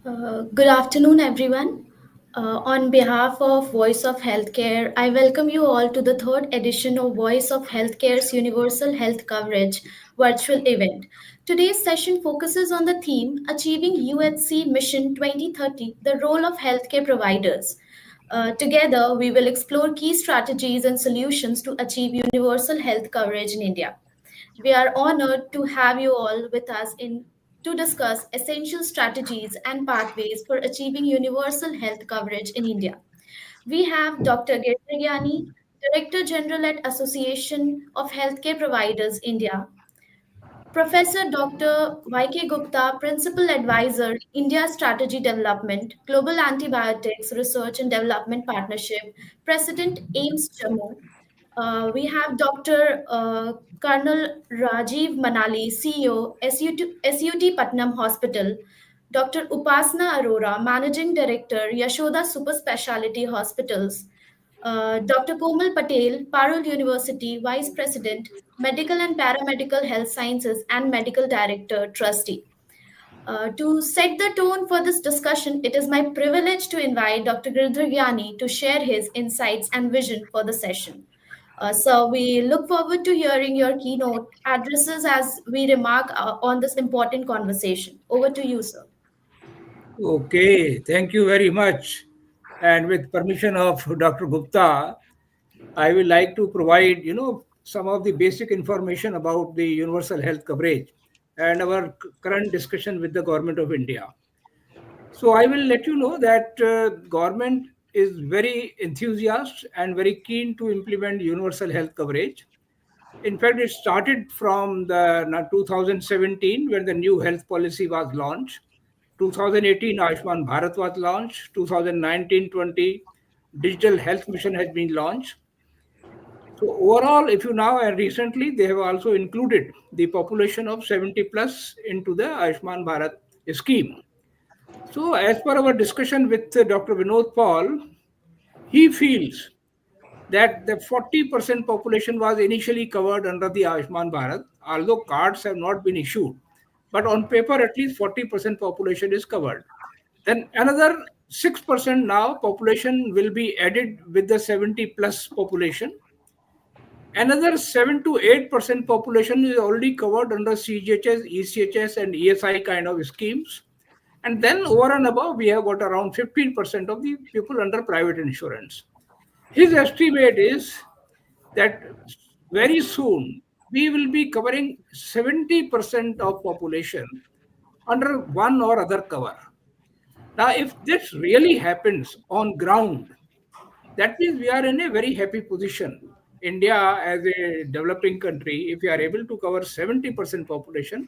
Good afternoon, everyone. On behalf of Voice of Healthcare, I welcome you all to the third edition of Voice of Healthcare's Universal Health Coverage virtual event. Today's session focuses on the theme Achieving UHC Mission 2030, the role of healthcare providers. Together, we will explore key strategies and solutions to achieve universal health coverage in India. We are honored to have you all with us in to discuss essential strategies and pathways for achieving universal health coverage in India. We have Dr. Girdhar Gyani, Director General at Association of Healthcare Providers India, Professor Dr. Y.K.Gupta, Principal Advisor, India Strategy Development, Global Antibiotics Research and Development Partnership, President AIIMS Jammu. We have Dr. Colonel Rajiv Manali, CEO, SUT Patnam Hospital, Dr. Upasna Arora, Managing Director, Yashoda Super Speciality Hospitals, Dr. Komal Patel, Parul University, Vice President, Medical and Paramedical Health Sciences and Medical Director, Trustee. To set the tone for this discussion, it is my privilege to invite Dr. Girdhar Gyani to share his insights and vision for the session. So we look forward to hearing your keynote addresses as we remark on this important conversation. Over to you, sir. Okay, thank you very much. And with permission of Dr. Gupta, I will like to provide, some of the basic information about the universal health coverage and our current discussion with the government of India. So I will let you know that government is very enthusiastic and very keen to implement universal health coverage. In fact, it started from the 2017 when the new health policy was launched. 2018 Ayushman Bharat was launched. 2019-20 Digital Health Mission has been launched. So overall, if you now and recently, they have also included the population of 70 plus into the Ayushman Bharat scheme. So as per our discussion with Dr. Vinod Paul, he feels that the 40% population was initially covered under the Ayushman Bharat, although cards have not been issued. But on paper, at least 40% population is covered. Then another 6% now population will be added with the 70 plus population. Another 7 to 8% population is already covered under CGHS, ECHS, and ESI kind of schemes. And then over and above, we have got around 15% of the people under private insurance. His estimate is that very soon we will be covering 70% of population under one or other cover. Now, if this really happens on ground, that means we are in a very happy position. India, as a developing country, if we are able to cover 70% population,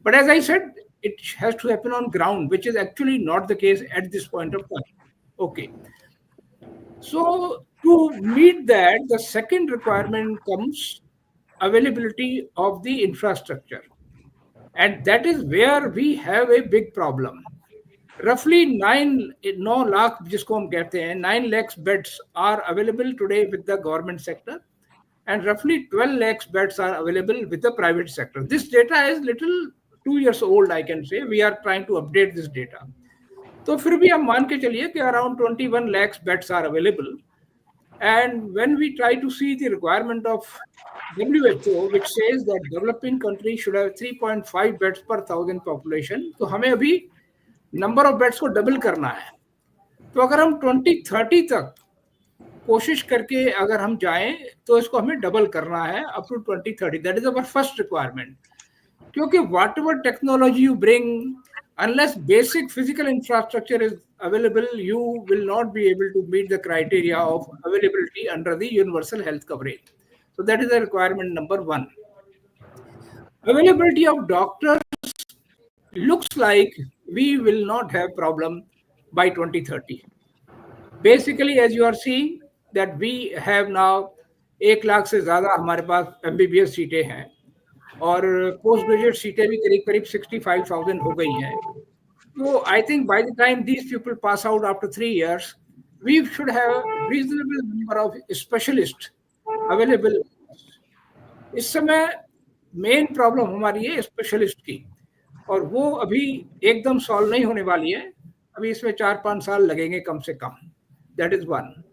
but as I said, it has to happen on ground, which is actually not the case at this point of time. Okay. So to meet that, the second requirement comes availability of the infrastructure. And that is where we have a big problem. Roughly 9 lakh, जिसको हम कहते हैं, 9 lakhs beds are available today with the government sector, and roughly 12 lakhs beds are available with the private sector. This data is little 2 years old, I can say. We are trying to update this data. तो फिर भी हम मान के चलिए कि around 21 lakhs beds are available. And when we try to see the requirement of WHO, which says that developing countries should have 3.5 beds per thousand population, तो हमें अभी नंबर ऑफ बेड्स को डबल करना है. तो अगर हम 2030 तक कोशिश करके अगर हम जाएं तो इसको हमें डबल करना है up to 2030. That is our first requirement. क्योंकि whatever technology you bring, unless basic physical infrastructure is available, you will not be able to meet the criteria of availability under the universal health coverage. So that is the requirement number one. Availability of doctors looks like we will not have problem by 2030. Basically, as you are seeing that we have now 1 lakh से ज़्यादा हमारे पास MBBS सीटें हैं और post graduate सीटें भी करीब करीब 65,000 हो गई हैं. तो I think by the time these people pass out after 3 years, we should have reasonable number of specialist available. इस समय मेन प्रॉब्लम हमारी है स्पेशलिस्ट की, और वो अभी एकदम सॉल्व नहीं होने वाली है. अभी इसमें 4-5 साल लगेंगे कम से कम. That is one.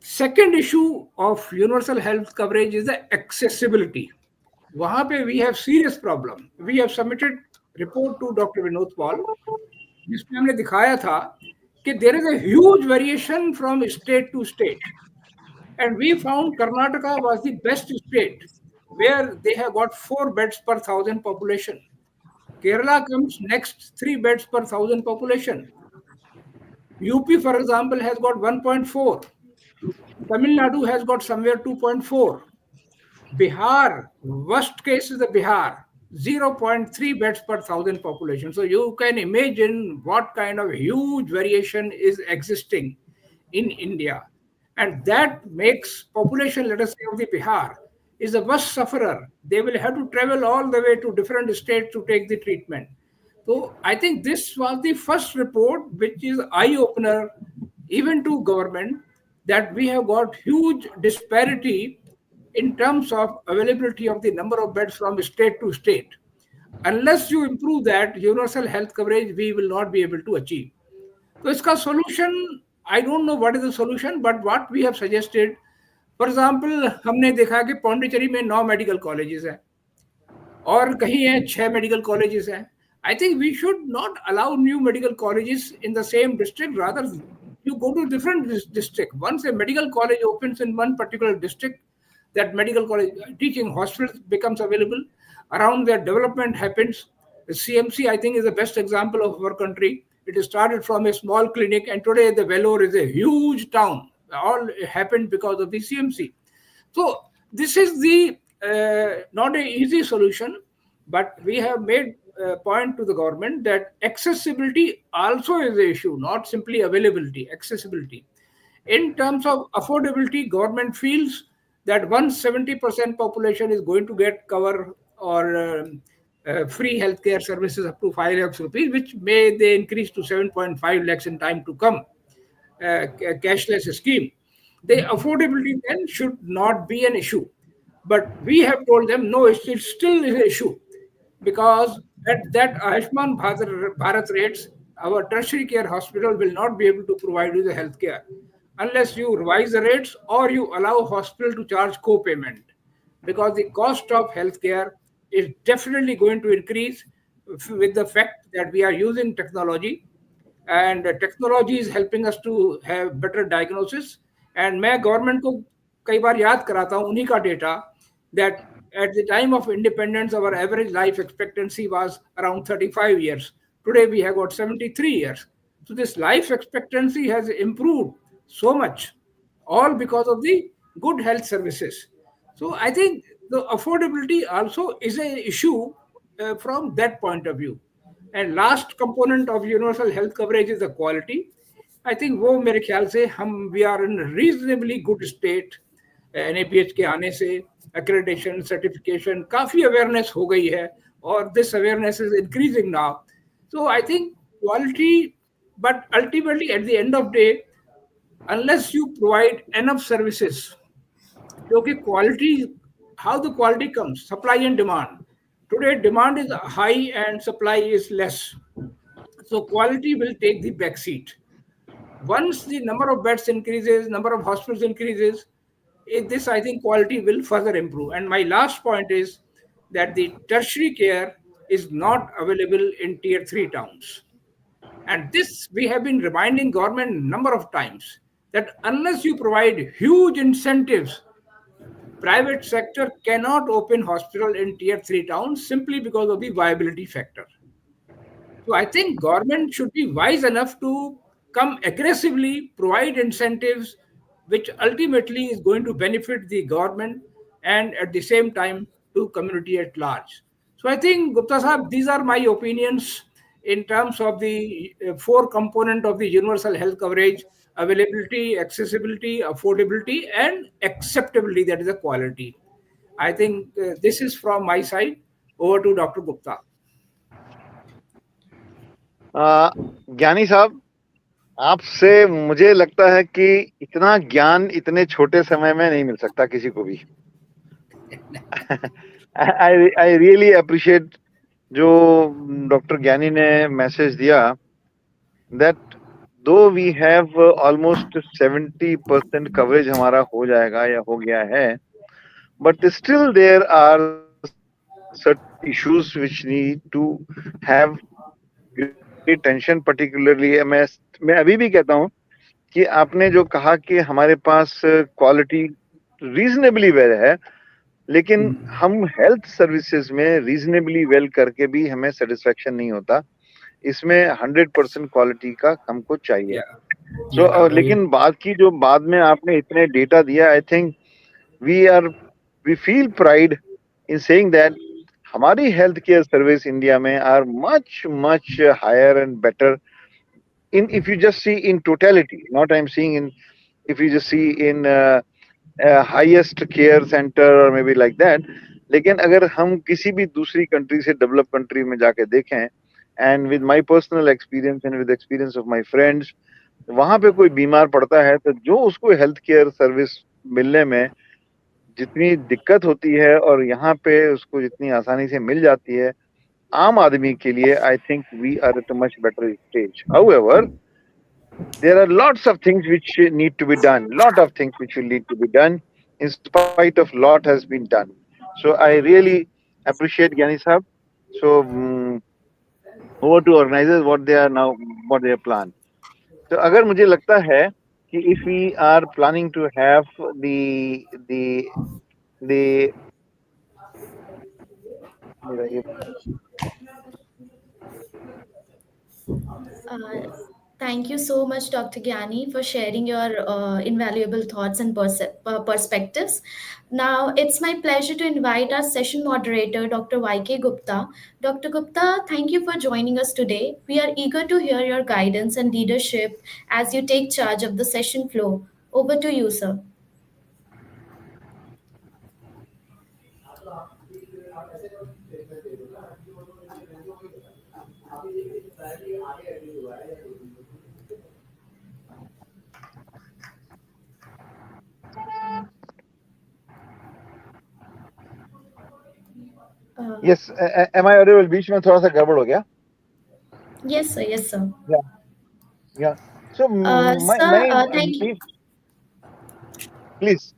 Second issue of universal health coverage is the accessibility. वहाँ पे we have serious problem. We have submitted report to Dr. Vinod Paul, जिसमें हमने दिखाया था कि there is a huge variation from state to state. And we found Karnataka was the best state where they have got 4 beds per thousand population. Kerala comes next, 3 beds per thousand population. UP, for example, has got 1.4. Tamil Nadu has got somewhere 2.4. Bihar, worst case is the Bihar, 0.3 beds per thousand population. So you can imagine what kind of huge variation is existing in India. And that makes population, let us say, of the Bihar is the worst sufferer. They will have to travel all the way to different states to take the treatment. So I think this was the first report, which is eye-opener even to government, that we have got huge disparity in terms of availability of the number of beds from state to state. Unless you improve that universal health coverage, we will not be able to achieve. So इसका solution, I don't know what is the solution, but what we have suggested, for example, हमने देखा कि पौंडीचेरी में 9 medical colleges हैं और कहीं है 6 medical colleges हैं. I think we should not allow new medical colleges in the same district. Rather, you go to different district. Once a medical college opens in one particular district, that medical college teaching hospitals becomes available. Around their development happens. The CMC, I think, is the best example of our country. It started from a small clinic, and today the Vellore is a huge town. All happened because of the CMC. So this is the not an easy solution, but we have made a point to the government that accessibility also is the issue, not simply availability, accessibility. In terms of affordability, government feels that once 70% population is going to get cover or free healthcare services up to 5 lakhs rupees, which may they increase to 7.5 lakhs in time to come, cashless scheme. The affordability then should not be an issue. But we have told them, no, it still is an issue because at that Ayushman Bharat rates, our tertiary care hospital will not be able to provide you the health care unless you revise the rates or you allow hospital to charge co-payment, because the cost of healthcare is definitely going to increase with the fact that we are using technology, and technology is helping us to have better diagnosis. And मैं government को कई बार याद कराता हूँ उन्हीं का data that at the time of independence our average life expectancy was around 35 years. Today we have got 73 years. So this life expectancy has improved so much, all because of the good health services. So I think the affordability also is an issue from that point of view. And last component of universal health coverage is the quality. I think वो मेरे ख्याल से हम we are in a reasonably good state. NAPH के आने से accreditation, certification, काफी awareness हो गई है और this awareness is increasing now. So I think quality, but ultimately at the end of day, unless you provide enough services, क्योंकि quality, how the quality comes, supply and demand. Today demand is high and supply is less. So quality will take the back seat. Once the number of beds increases, number of hospitals increases, this I think quality will further improve. And my last point is that the tertiary care is not available in tier 3 towns. And this we have been reminding government number of times that unless you provide huge incentives, private sector cannot open hospital in tier 3 towns simply because of the viability factor. So I think government should be wise enough to come aggressively, provide incentives, which ultimately is going to benefit the government and at the same time to community at large. So I think Gupta Sahab, these are my opinions in terms of the 4 component of the universal health coverage: availability, accessibility, affordability, and acceptability. That is the quality. I think this is from my side. Over to Dr. Gupta. ज्ञानी साहब, आपसे मुझे लगता है कि इतना ज्ञान इतने छोटे समय में नहीं मिल सकता किसी को भी. I really appreciate जो डॉक्टर ज्ञानी ने मैसेज दिया that though we have almost 70% coverage हमारा हो जाएगा या हो गया है, but still there are certain issues which need to have great attention, particularly मैं अभी भी कहता हूँ कि आपने जो कहा कि हमारे पास क्वालिटी रीजनेबली वेल है, लेकिन हम हेल्थ सर्विसेज में रीजनेबली वेल करके भी हमें सेटिस्फेक्शन नहीं होता. इसमें 100% क्वालिटी का हमको चाहिए. Yeah, सो yeah, लेकिन very. बाकी जो बाद में आपने इतने डेटा दिया, I think we are we feel pride in saying that हमारी हेल्थ केयर सर्विस इंडिया में are much much higher and better in if you just see in totality, not I'm seeing in if you just see in highest care center or maybe like that. लेकिन अगर हम किसी भी दूसरी country से develop country में जाके देखें, and with my personal experience and with experience of my friends, वहां पे कोई बीमार पड़ता है तो जो उसको हेल्थ केयर सर्विस मिलने में जितनी दिक्कत होती है और यहाँ पे उसको जितनी आसानी से मिल जाती है आम आदमी के लिए, I think we are at a much better stage. However, there are lots of things which need to be done, lot of things which will need to be done, in spite of lot has been done. So I really appreciate Gyani Sahab. So over to organizers what they are now, what they plan. So अगर मुझे लगता है कि if we are planning to have the मेरा ये Uh, Thank you so much, Dr. Gyani, for sharing your invaluable thoughts and perspectives. Now, it's my pleasure to invite our session moderator, Dr. Y.K. Gupta. Dr. Gupta, thank you for joining us today. We are eager to hear your guidance and leadership as you take charge of the session flow. Over to you, sir. Uh, yes, am I audible? बीच में थोड़ा सा गड़बड़ हो गया. yes, sir. Yes, sir. Yeah, yeah. So Sir, my thank you. please.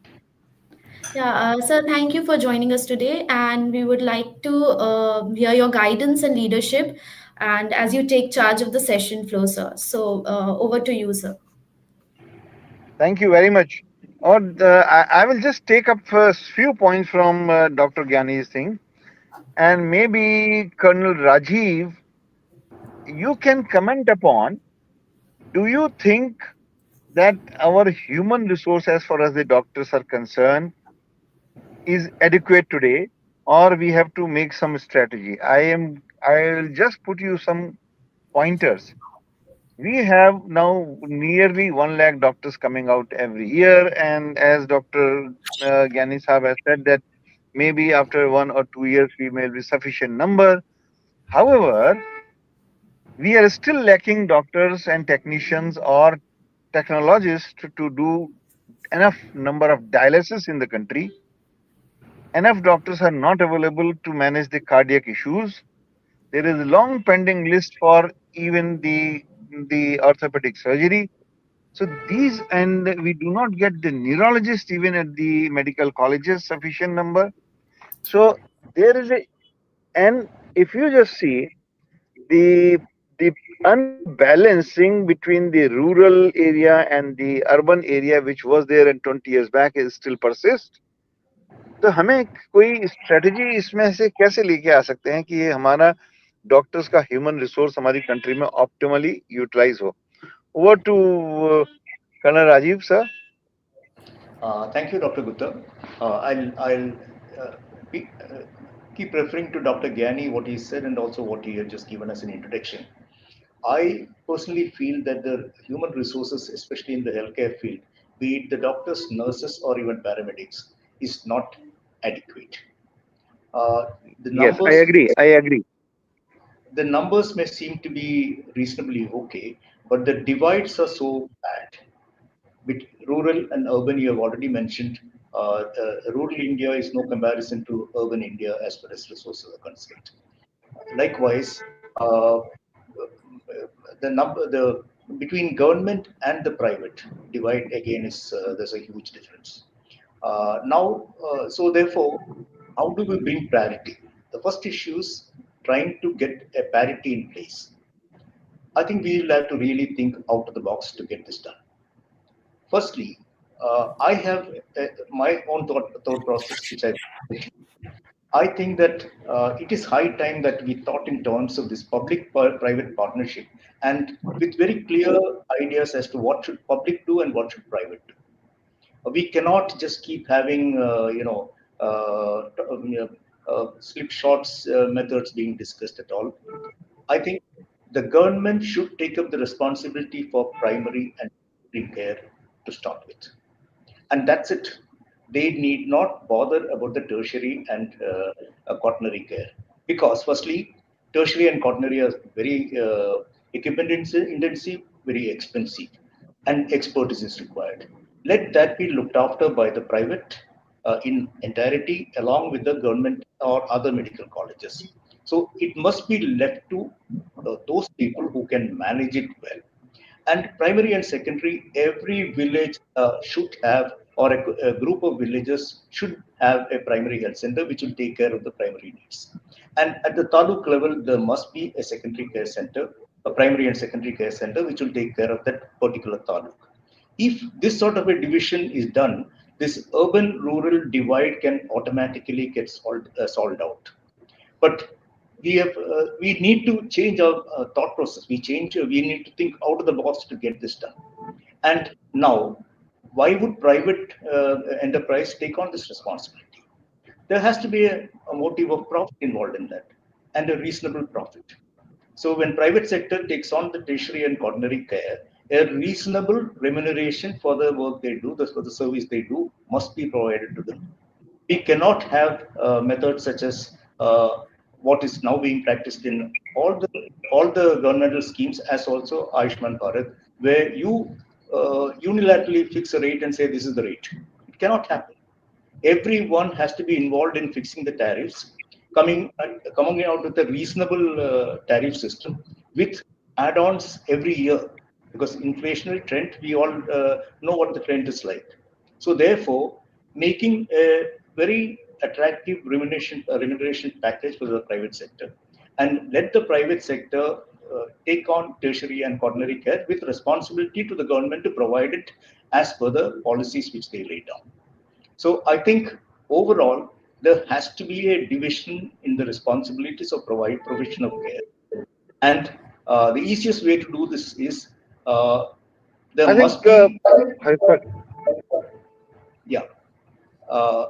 Yeah, sir, thank you for joining us today. And we would like to hear your guidance and leadership and as you take charge of the session flow, sir. So, over to you, sir. Thank you very much. Or I will just take up a few points from Dr. Gyani's thing, and maybe Colonel Rajiv, you can comment upon. Do you think that our human resource, as far as the doctors are concerned, is adequate today, or we have to make some strategy? I'll just put you some pointers. We have now nearly 1 lakh doctors coming out every year, and as Dr. Gyani Saab has said that maybe after 1 or 2 years we may be sufficient number. However, we are still lacking doctors and technicians or technologists to do enough number of dialysis in the country. Enough doctors are not available to manage the cardiac issues. There is a long pending list for even the orthopedic surgery. So these, and we do not get the neurologist even at the medical colleges sufficient number. So there is a, and if you just see the the unbalancing between the rural area and the urban area which was there in 20 years back is still persist. तो हमें कोई strategy इसमें से कैसे लेके आ सकते हैं कि ये हमारा डॉक्टर्स का ह्यूमन रिसोर्स हमारी कंट्री में ऑप्टिमली यूटिलाइज हो. Over to colonel Rajeev sir. Thank you, Dr. Gupta. I'll be, keep referring to Dr. Gyani, what he said, and also what he had just given us an introduction. I personally feel that the human resources, especially in the healthcare field, be it the doctors, nurses, or even paramedics, is not adequate. Uh, the Yes, I numbers agree. I agree. the numbers may seem to be reasonably okay, but the divides are so bad. With rural and urban, you have already mentioned. Rural India is no comparison to urban India as far as resources are concerned. Likewise, the number the between government and the private divide again is there's a huge difference. So therefore, how do we bring parity? The first issue is trying to get a parity in place. I think we will have to really think out of the box to get this done. Firstly, I have my own thought process, which I think that it is high time that we thought in terms of this public-private partnership and with very clear ideas as to what should public do and what should private do. We cannot just keep having, slip shots methods being discussed at all. I think the government should take up the responsibility for primary and secondary care to start with, and that's it. They need not bother about the tertiary and quaternary care because, firstly, tertiary and quaternary are very equipment intensive, very expensive, and expertise is required. Let that be looked after by the private in entirety, along with the government or other medical colleges. So it must be left to those people who can manage it well. And primary and secondary, every village should have, or a group of villages should have a primary health center which will take care of the primary needs. And at the taluk level, there must be a secondary care center, a primary and secondary care center, which will take care of that particular taluk. If this sort of a division is done, this urban-rural divide can automatically get solved out. But we need to change our thought process. We need to think out of the box to get this done. And now, why would private enterprise take on this responsibility? There has to be a motive of profit involved in that, and a reasonable profit. So when private sector takes on the tertiary and quaternary care, a reasonable remuneration for the work they do, for the service they do, must be provided to them. We cannot have methods such as what is now being practiced in all the governmental schemes, as also Ayushman Bharat, where you unilaterally fix a rate and say this is the rate. It cannot happen. Everyone has to be involved in fixing the tariffs, coming out with a reasonable tariff system with add-ons every year, because inflationary trend, we all know what the trend is like. So therefore, making a very attractive remuneration package for the private sector, and let the private sector take on tertiary and quaternary care with responsibility to the government to provide it as per the policies which they lay down. So I think overall there has to be a division in the responsibilities of provision of care, and the easiest way to do this is there I think, must be, sorry. yeah. Uh,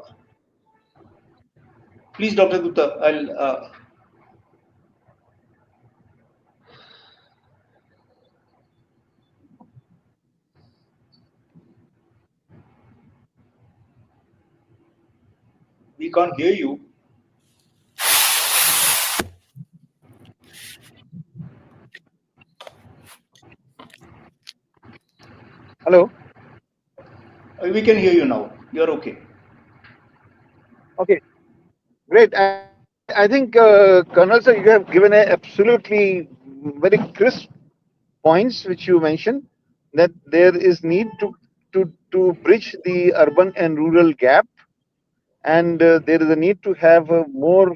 Please, Dr. Gupta, we can't hear you. Hello. We can hear you now. You're okay. Okay. Great. I think, Colonel sir, you have given a absolutely very crisp points which you mentioned, that there is need to bridge the urban and rural gap, and there is a need to have more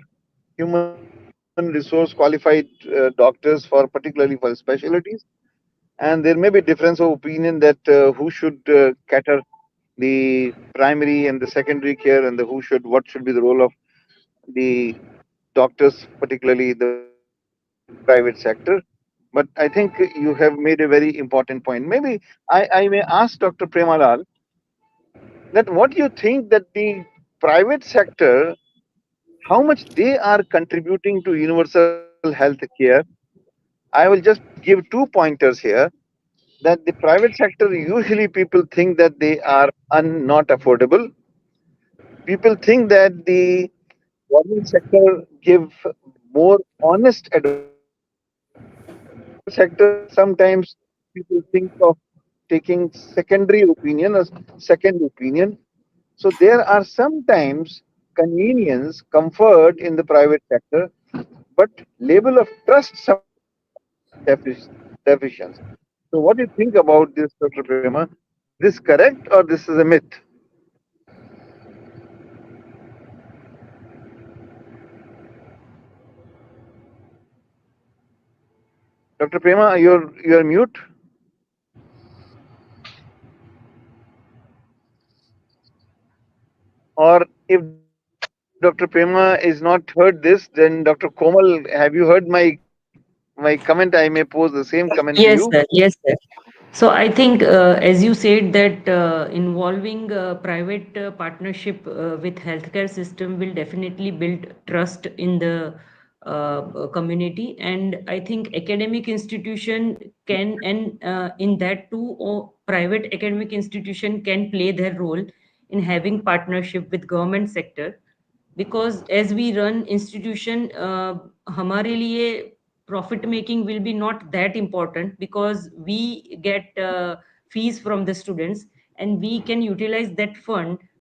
human resource qualified doctors for particularly for specialties. And there may be difference of opinion that who should cater the primary and the secondary care, and the who should what should be the role of the doctors, particularly the private sector. But I think you have made a very important point. Maybe I may ask Dr. Premalal that what do you think that the private sector, how much they are contributing to universal health care? I will just give two pointers here, that the private sector, usually people think that they are not affordable. People think that the government sector give more honest advice. Private sector, sometimes people think of taking secondary opinion as second opinion. So there are sometimes convenience, comfort in the private sector, but level of trust sometimes is deficient. deficiency. So, what do you think about this, Dr. Prema? Is this correct or this is a myth? Dr. Prema, you're mute. Or if Dr. Prema is not heard this, then Dr. Komal, have you heard my comment? I may pose the same comment to you. Yes, sir. Yes, sir. So I think, as you said, that involving private partnership with healthcare system will definitely build trust in the community, and I think academic institution can, and in that too, or private academic institution can play their role in having partnership with government sector, because as we run institution, हमारे लिए profit making will be not that important, because we get fees from the students, and we can utilize that fund